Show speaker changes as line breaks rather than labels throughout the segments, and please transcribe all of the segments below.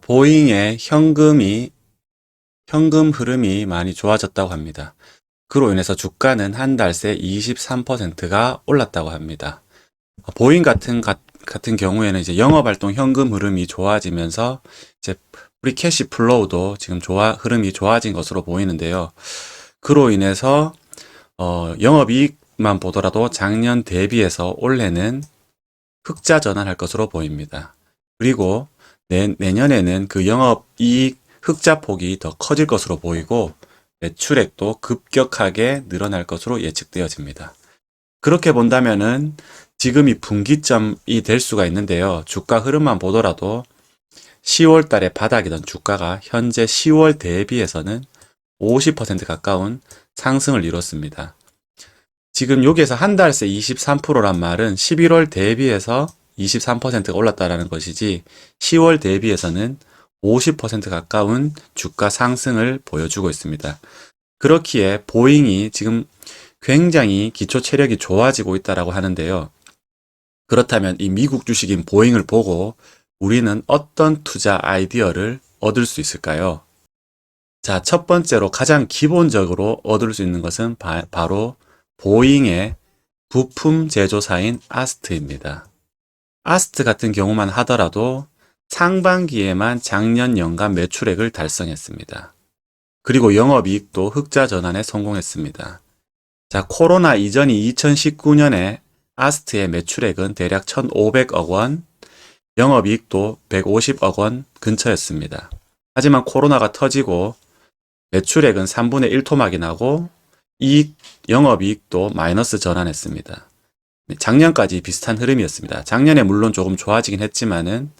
보잉의 현금 흐름이 많이 좋아졌다고 합니다. 그로 인해서 주가는 한 달 새 23%가 올랐다고 합니다. 보잉 같은 경우에는 이제 영업활동 현금 흐름이 좋아지면서 이제 프리 캐시 플로우도 지금 흐름이 좋아진 것으로 보이는데요. 그로 인해서 영업이익만 보더라도 작년 대비해서 올해는 흑자 전환할 것으로 보입니다. 그리고 내년에는 그 영업이익 흑자 폭이 더 커질 것으로 보이고 매출액도 급격하게 늘어날 것으로 예측되어집니다. 그렇게 본다면은 지금이 분기점이 될 수가 있는데요. 주가 흐름만 보더라도 10월 달에 바닥이던 주가가 현재 10월 대비해서는 50% 가까운 상승을 이뤘습니다. 지금 여기에서 한 달 새 23%란 말은 11월 대비해서 23%가 올랐다라는 것이지 10월 대비해서는 50% 가까운 주가 상승을 보여주고 있습니다. 그렇기에 보잉이 지금 굉장히 기초 체력이 좋아지고 있다라고 하는데요. 그렇다면 이 미국 주식인 보잉을 보고 우리는 어떤 투자 아이디어를 얻을 수 있을까요? 자, 첫 번째로 가장 기본적으로 얻을 수 있는 것은 바로 보잉의 부품 제조사인 아스트입니다. 아스트 같은 경우만 하더라도 상반기에만 작년 연간 매출액을 달성했습니다. 그리고 영업이익도 흑자 전환에 성공했습니다. 자, 코로나 이전이 2019년에 아스트의 매출액은 대략 1,500억 원, 영업이익도 150억 원 근처였습니다. 하지만 코로나가 터지고 매출액은 3분의 1 토막이 나고 영업이익도 마이너스 전환했습니다. 작년까지 비슷한 흐름이었습니다. 작년에 물론 조금 좋아지긴 했지만은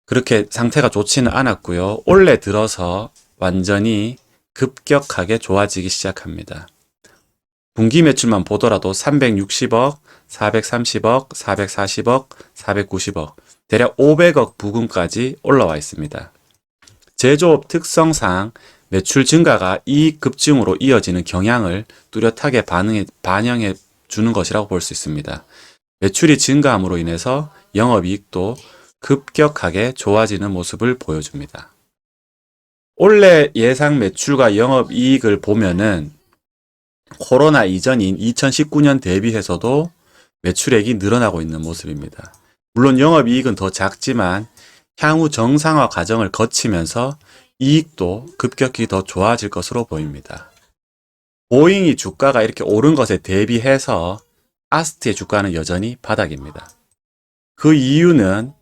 그렇게 상태가 좋지는 않았고요. 올해 들어서 완전히 급격하게 좋아지기 시작합니다. 분기 매출만 보더라도 360억, 430억, 440억, 490억, 대략 500억 부근까지 올라와 있습니다. 제조업 특성상 매출 증가가 이익 급증으로 이어지는 경향을 뚜렷하게 반영해 주는 것이라고 볼 수 있습니다. 매출이 증가함으로 인해서 영업이익도 급격하게 좋아지는 모습을 보여줍니다. 올해 예상 매출과 영업이익을 보면은 코로나 이전인 2019년 대비해서도 매출액이 늘어나고 있는 모습입니다. 물론 영업이익은 더 작지만 향후 정상화 과정을 거치면서 이익도 급격히 더 좋아질 것으로 보입니다. 보잉이 주가가 이렇게 오른 것에 대비해서 아스트의 주가는 여전히 바닥입니다. 그 이유는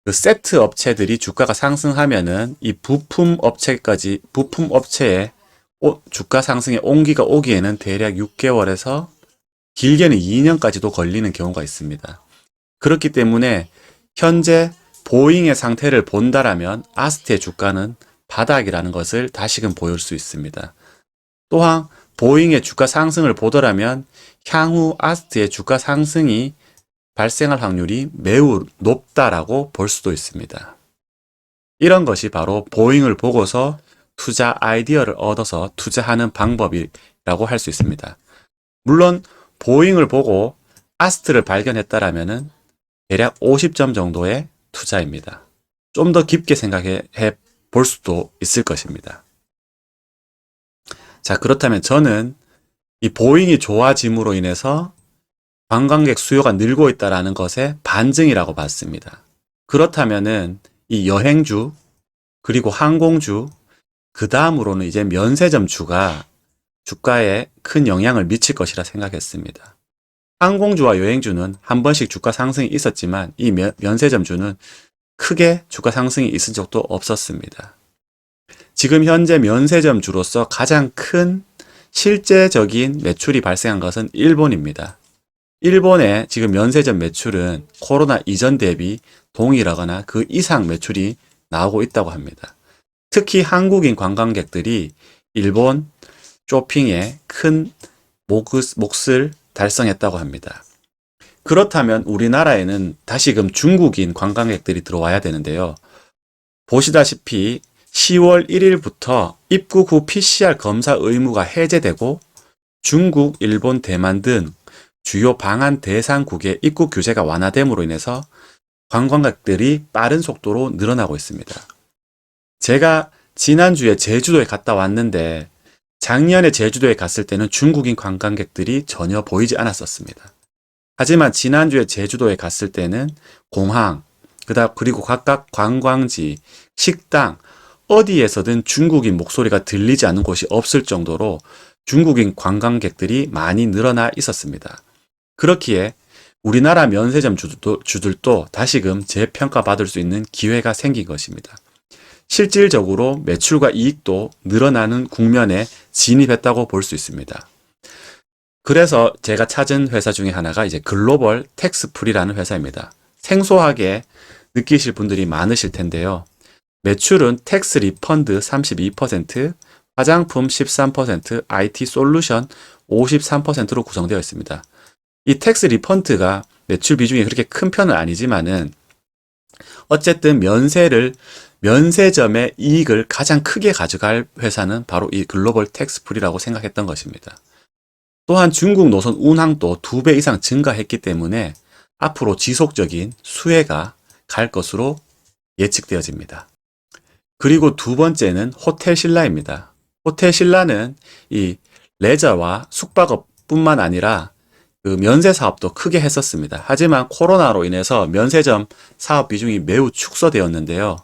그 세트 업체들이 주가가 상승하면은 이 부품 업체에 주가 상승의 온기가 오기에는 대략 6개월에서 길게는 2년까지도 걸리는 경우가 있습니다. 그렇기 때문에 현재 보잉의 상태를 본다라면 아스트의 주가는 바닥이라는 것을 다시금 보일 수 있습니다. 또한 보잉의 주가 상승을 보더라면 향후 아스트의 주가 상승이 발생할 확률이 매우 높다라고 볼 수도 있습니다. 이런 것이 바로 보잉을 보고서 투자 아이디어를 얻어서 투자하는 방법이라고 할 수 있습니다. 물론 보잉을 보고 아스트를 발견했다라면은 대략 50점 정도의 투자입니다. 좀 더 깊게 생각해 볼 수도 있을 것입니다. 자, 그렇다면 저는 이 보잉이 좋아짐으로 인해서 관광객 수요가 늘고 있다는 것의 반증이라고 봤습니다. 그렇다면은 이 여행주, 그리고 항공주, 그 다음으로는 이제 면세점주가 주가에 큰 영향을 미칠 것이라 생각했습니다. 항공주와 여행주는 한 번씩 주가 상승이 있었지만 이 면세점주는 크게 주가 상승이 있은 적도 없었습니다. 지금 현재 면세점주로서 가장 큰 실제적인 매출이 발생한 것은 일본입니다. 일본의 지금 면세점 매출은 코로나 이전 대비 동일하거나 그 이상 매출이 나오고 있다고 합니다. 특히 한국인 관광객들이 일본 쇼핑에 큰 몫을 달성했다고 합니다. 그렇다면 우리나라에는 다시금 중국인 관광객들이 들어와야 되는데요. 보시다시피 10월 1일부터 입국 후 PCR 검사 의무가 해제되고 중국, 일본, 대만 등 주요 방한 대상국의 입국 규제가 완화됨으로 인해서 관광객들이 빠른 속도로 늘어나고 있습니다. 제가 지난주에 제주도에 갔다 왔는데 작년에 제주도에 갔을 때는 중국인 관광객들이 전혀 보이지 않았었습니다. 하지만 지난주에 제주도에 갔을 때는 공항, 그리고 각각 관광지, 식당, 어디에서든 중국인 목소리가 들리지 않는 곳이 없을 정도로 중국인 관광객들이 많이 늘어나 있었습니다. 그렇기에 우리나라 면세점 주들도 다시금 재평가받을 수 있는 기회가 생긴 것입니다. 실질적으로 매출과 이익도 늘어나는 국면에 진입했다고 볼 수 있습니다. 그래서 제가 찾은 회사 중에 하나가 이제 글로벌 텍스프리라는 회사입니다. 생소하게 느끼실 분들이 많으실 텐데요. 매출은 텍스 리펀드 32%, 화장품 13%, IT 솔루션 53%로 구성되어 있습니다. 이 텍스 리펀드가 매출 비중이 그렇게 큰 편은 아니지만은 어쨌든 면세점의 이익을 가장 크게 가져갈 회사는 바로 이 글로벌 텍스프리라고 생각했던 것입니다. 또한 중국 노선 운항도 2배 이상 증가했기 때문에 앞으로 지속적인 수혜가 갈 것으로 예측되어집니다. 그리고 두 번째는 호텔 신라입니다. 호텔 신라는 이 레저와 숙박업뿐만 아니라 그 면세 사업도 크게 했었습니다. 하지만 코로나로 인해서 면세점 사업 비중이 매우 축소되었는데요.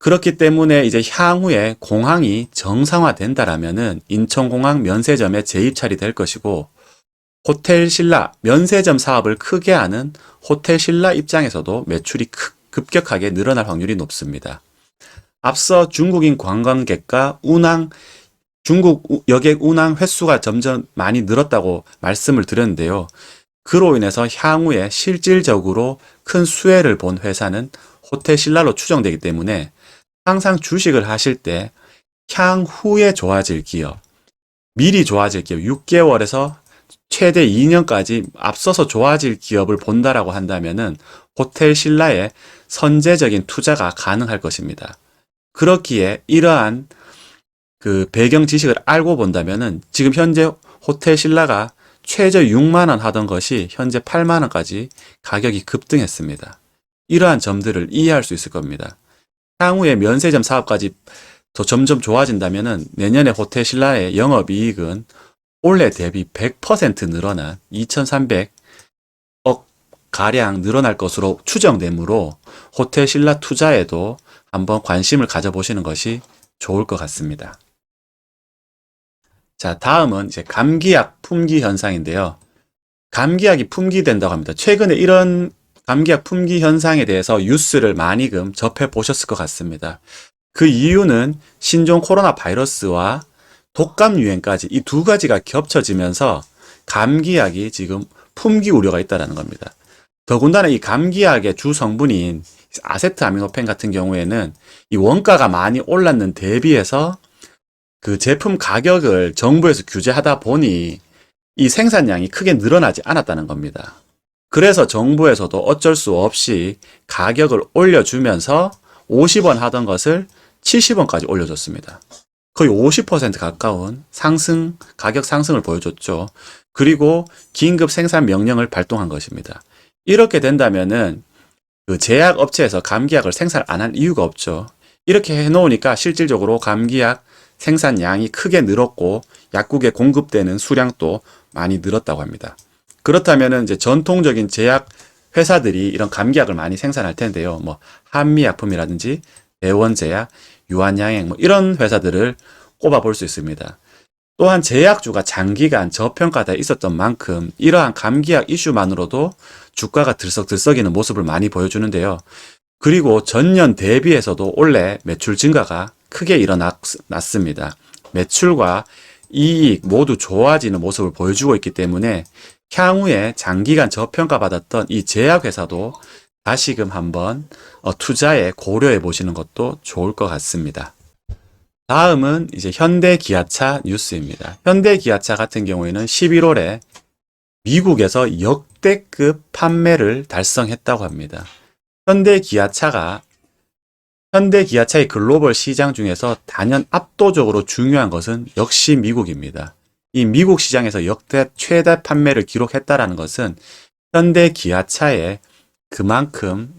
그렇기 때문에 이제 향후에 공항이 정상화된다라면은 인천공항 면세점에 재입찰이 될 것이고, 호텔 신라 면세점 사업을 크게 하는 호텔 신라 입장에서도 매출이 급격하게 늘어날 확률이 높습니다. 앞서 중국인 관광객과 중국 여객 운항 횟수가 점점 많이 늘었다고 말씀을 드렸는데요. 그로 인해서 향후에 실질적으로 큰 수혜를 본 회사는 호텔 신라로 추정되기 때문에 항상 주식을 하실 때 향후에 좋아질 기업, 미리 좋아질 기업, 6개월에서 최대 2년까지 앞서서 좋아질 기업을 본다라고 한다면은 호텔 신라에 선제적인 투자가 가능할 것입니다. 그렇기에 이러한 그 배경 지식을 알고 본다면은 지금 현재 호텔 신라가 최저 6만 원 하던 것이 현재 8만 원까지 가격이 급등했습니다. 이러한 점들을 이해할 수 있을 겁니다. 향후에 면세점 사업까지 더 점점 좋아진다면은 내년에 호텔 신라의 영업이익은 올해 대비 100% 늘어난 2,300억 가량 늘어날 것으로 추정되므로 호텔 신라 투자에도 한번 관심을 가져보시는 것이 좋을 것 같습니다. 자, 다음은 이제 감기약 품귀 현상인데요. 감기약이 품귀된다고 합니다. 최근에 이런 감기약 품귀 현상에 대해서 뉴스를 많이 접해 보셨을 것 같습니다. 그 이유는 신종 코로나 바이러스와 독감 유행까지 이 두 가지가 겹쳐지면서 감기약이 지금 품귀 우려가 있다는 겁니다. 더군다나 이 감기약의 주 성분인 아세트아미노펜 같은 경우에는 이 원가가 많이 올랐는 대비해서 그 제품 가격을 정부에서 규제하다 보니 이 생산량이 크게 늘어나지 않았다는 겁니다. 그래서 정부에서도 어쩔 수 없이 가격을 올려주면서 50원 하던 것을 70원까지 올려줬습니다. 거의 50% 가까운 가격 상승을 보여줬죠. 그리고 긴급 생산 명령을 발동한 것입니다. 이렇게 된다면은 그 제약업체에서 감기약을 생산 안 할 이유가 없죠. 이렇게 해놓으니까 실질적으로 감기약 생산량이 크게 늘었고 약국에 공급되는 수량도 많이 늘었다고 합니다. 그렇다면은 이제 전통적인 제약 회사들이 이런 감기약을 많이 생산할 텐데요. 뭐 한미약품이라든지 대원제약, 유한양행 이런 회사들을 꼽아 볼 수 있습니다. 또한 제약주가 장기간 저평가돼 있었던 만큼 이러한 감기약 이슈만으로도 주가가 들썩들썩이는 모습을 많이 보여주는데요. 그리고 전년 대비해서도 올해 매출 증가가 크게 일어났습니다. 매출과 이익 모두 좋아지는 모습을 보여주고 있기 때문에 향후에 장기간 저평가받았던 이 제약회사도 다시금 한번 투자에 고려해 보시는 것도 좋을 것 같습니다. 다음은 이제 현대기아차 뉴스입니다. 현대기아차 같은 경우에는 11월에 미국에서 역대급 판매를 달성했다고 합니다. 현대기아차의 글로벌 시장 중에서 단연 압도적으로 중요한 것은 역시 미국입니다. 이 미국 시장에서 역대 최대 판매를 기록했다라는 것은 현대기아차의 그만큼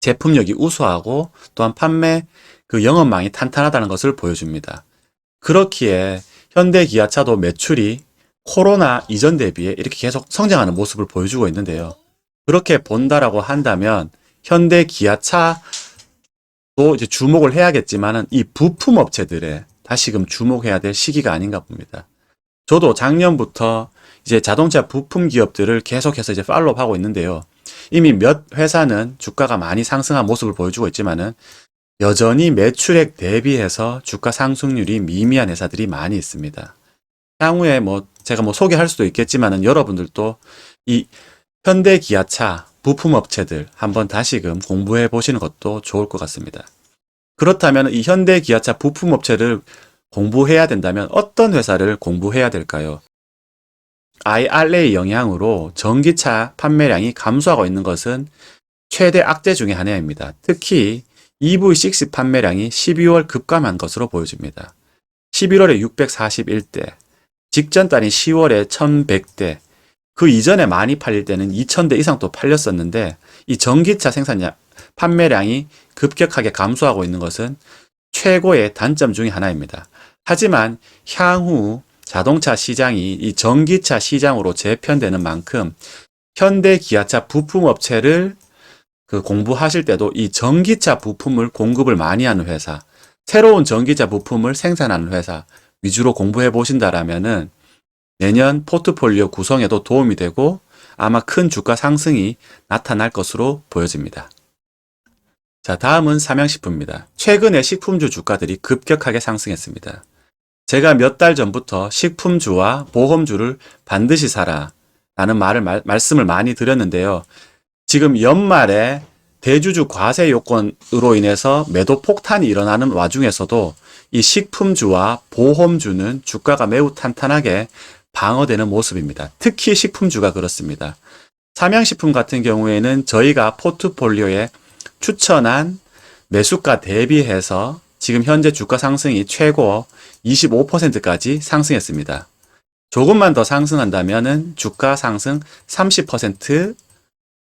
제품력이 우수하고 또한 판매 그 영업망이 탄탄하다는 것을 보여줍니다. 그렇기에 현대기아차도 매출이 코로나 이전 대비에 이렇게 계속 성장하는 모습을 보여주고 있는데요. 그렇게 본다라고 한다면 현대기아차도 이제 주목을 해야겠지만은 이 부품 업체들에 다시금 주목해야 될 시기가 아닌가 봅니다. 저도 작년부터 이제 자동차 부품 기업들을 계속해서 이제 팔로우하고 있는데요. 이미 몇 회사는 주가가 많이 상승한 모습을 보여주고 있지만은 여전히 매출액 대비해서 주가 상승률이 미미한 회사들이 많이 있습니다. 향후에 제가 소개할 수도 있겠지만은 여러분들도 이 현대기아차 부품 업체들 한번 다시금 공부해 보시는 것도 좋을 것 같습니다. 그렇다면 이 현대기아차 부품 업체를 공부해야 된다면 어떤 회사를 공부해야 될까요? IRA 영향으로 전기차 판매량이 감소하고 있는 것은 최대 악재 중의 하나입니다. 특히 EV6 판매량이 12월 급감한 것으로 보여집니다. 11월에 641대, 직전 달인 10월에 1100대, 그 이전에 많이 팔릴 때는 2000대 이상 또 팔렸었는데 이 전기차 생산량, 판매량이 급격하게 감소하고 있는 것은 최고의 단점 중의 하나입니다. 하지만 향후 자동차 시장이 이 전기차 시장으로 재편되는 만큼 현대 기아차 부품 업체를 공부하실 때도 이 전기차 부품을 공급을 많이 하는 회사, 새로운 전기차 부품을 생산하는 회사 위주로 공부해 보신다라면은 내년 포트폴리오 구성에도 도움이 되고 아마 큰 주가 상승이 나타날 것으로 보여집니다. 자, 다음은 삼양식품입니다. 최근에 식품주 주가들이 급격하게 상승했습니다. 제가 몇 달 전부터 식품주와 보험주를 반드시 사라 라는 말씀을 많이 드렸는데요. 지금 연말에 대주주 과세 요건으로 인해서 매도 폭탄이 일어나는 와중에서도 이 식품주와 보험주는 주가가 매우 탄탄하게 방어되는 모습입니다. 특히 식품주가 그렇습니다. 삼양식품 같은 경우에는 저희가 포트폴리오에 추천한 매수가 대비해서 지금 현재 주가 상승이 최고 25%까지 상승했습니다. 조금만 더 상승한다면 주가 상승 30%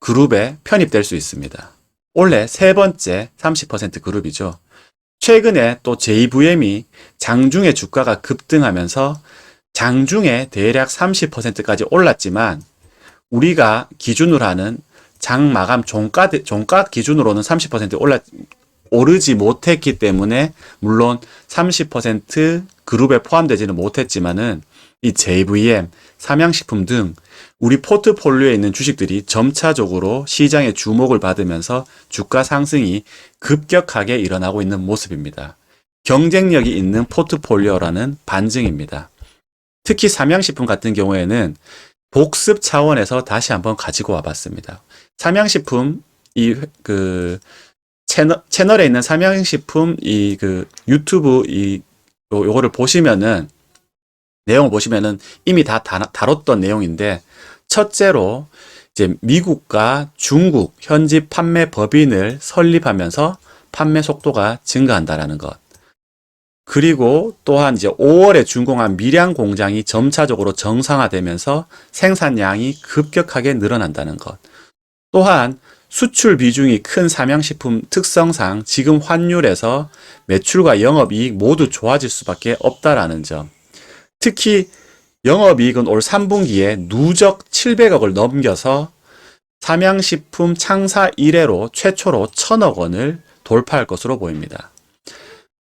그룹에 편입될 수 있습니다. 올해 세 번째 30% 그룹이죠. 최근에 또 JVM이 장중에 주가가 급등하면서 장중에 대략 30%까지 올랐지만 우리가 기준으로 하는 장 마감 종가 기준으로는 30% 오르지 못했기 때문에 물론 30% 그룹에 포함되지는 못했지만은 이 JVM, 삼양식품 등 우리 포트폴리오에 있는 주식들이 점차적으로 시장의 주목을 받으면서 주가 상승이 급격하게 일어나고 있는 모습입니다. 경쟁력이 있는 포트폴리오라는 반증입니다. 특히 삼양식품 같은 경우에는 복습 차원에서 다시 한번 가지고 와봤습니다. 삼양식품 채널에 있는 삼양식품 유튜브 요거를 보시면은 내용을 보시면은 이미 다 다뤘던 내용인데 첫째로 이제 미국과 중국 현지 판매 법인을 설립하면서 판매 속도가 증가한다라는 것. 그리고 또한 이제 5월에 준공한 밀양 공장이 점차적으로 정상화되면서 생산량이 급격하게 늘어난다는 것. 또한 수출 비중이 큰 삼양식품 특성상 지금 환율에서 매출과 영업이익 모두 좋아질 수밖에 없다라는 점. 특히 영업이익은 올 3분기에 누적 700억을 넘겨서 삼양식품 창사 이래로 최초로 1000억 원을 돌파할 것으로 보입니다.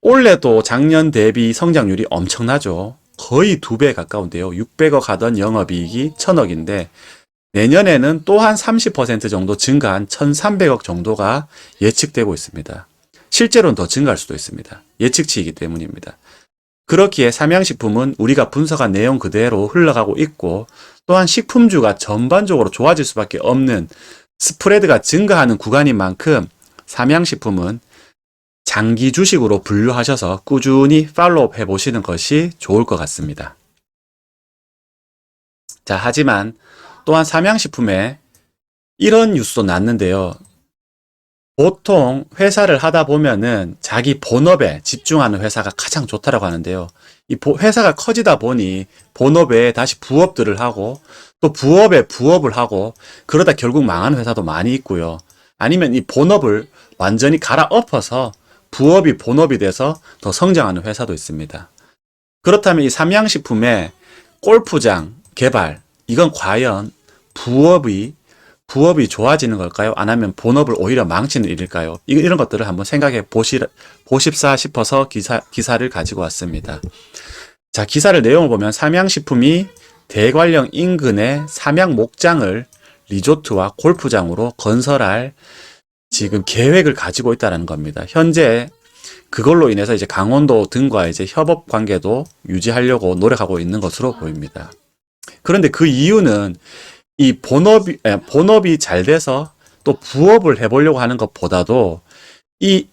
올해도 작년 대비 성장률이 엄청나죠. 거의 2배 가까운데요. 600억 하던 영업이익이 1000억인데 내년에는 또한 30% 정도 증가한 1300억 정도가 예측되고 있습니다. 실제로는 더 증가할 수도 있습니다. 예측치이기 때문입니다. 그렇기에 삼양식품은 우리가 분석한 내용 그대로 흘러가고 있고 또한 식품주가 전반적으로 좋아질 수밖에 없는 스프레드가 증가하는 구간인 만큼 삼양식품은 장기 주식으로 분류하셔서 꾸준히 팔로우 해보시는 것이 좋을 것 같습니다. 자, 하지만 또한 삼양식품에 이런 뉴스도 났는데요. 보통 회사를 하다 보면은 자기 본업에 집중하는 회사가 가장 좋다라고 하는데요. 이 회사가 커지다 보니 본업에 다시 부업들을 하고 또 부업에 부업을 하고 그러다 결국 망하는 회사도 많이 있고요. 아니면 이 본업을 완전히 갈아엎어서 부업이 본업이 돼서 더 성장하는 회사도 있습니다. 그렇다면 이 삼양식품의 골프장 개발, 이건 과연 부업이 좋아지는 걸까요? 안 하면 본업을 오히려 망치는 일일까요? 이런 것들을 한번 생각해 보십사 싶어서 기사를 가지고 왔습니다. 자, 기사를 내용을 보면 삼양식품이 대관령 인근의 삼양 목장을 리조트와 골프장으로 건설할 지금 계획을 가지고 있다는 겁니다. 현재 그걸로 인해서 이제 강원도 등과 이제 협업 관계도 유지하려고 노력하고 있는 것으로 보입니다. 그런데 그 이유는 이 본업이 잘 돼서 또 부업을 해보려고 하는 것보다도 이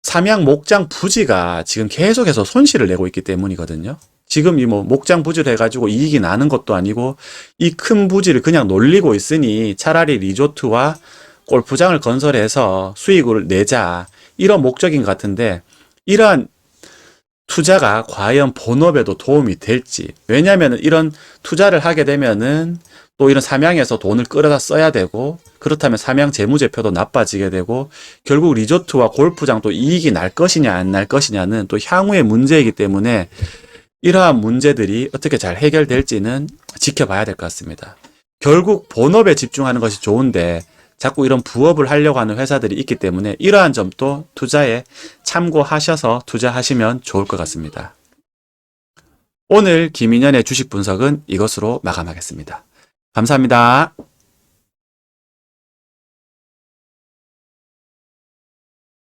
삼양 목장 부지가 지금 계속해서 손실을 내고 있기 때문이거든요. 지금 이 목장 부지를 해가지고 이익이 나는 것도 아니고 이 큰 부지를 그냥 놀리고 있으니 차라리 리조트와 골프장을 건설해서 수익을 내자, 이런 목적인 것 같은데, 이러한 투자가 과연 본업에도 도움이 될지. 왜냐하면 이런 투자를 하게 되면은 또 이런 삼양에서 돈을 끌어다 써야 되고, 그렇다면 삼양 재무제표도 나빠지게 되고, 결국 리조트와 골프장도 이익이 날 것이냐 안 날 것이냐는 또 향후의 문제이기 때문에 이러한 문제들이 어떻게 잘 해결될지는 지켜봐야 될 것 같습니다. 결국 본업에 집중하는 것이 좋은데 자꾸 이런 부업을 하려고 하는 회사들이 있기 때문에 이러한 점도 투자에 참고하셔서 투자하시면 좋을 것 같습니다. 오늘 김인현의 주식 분석은 이것으로 마감하겠습니다. 감사합니다.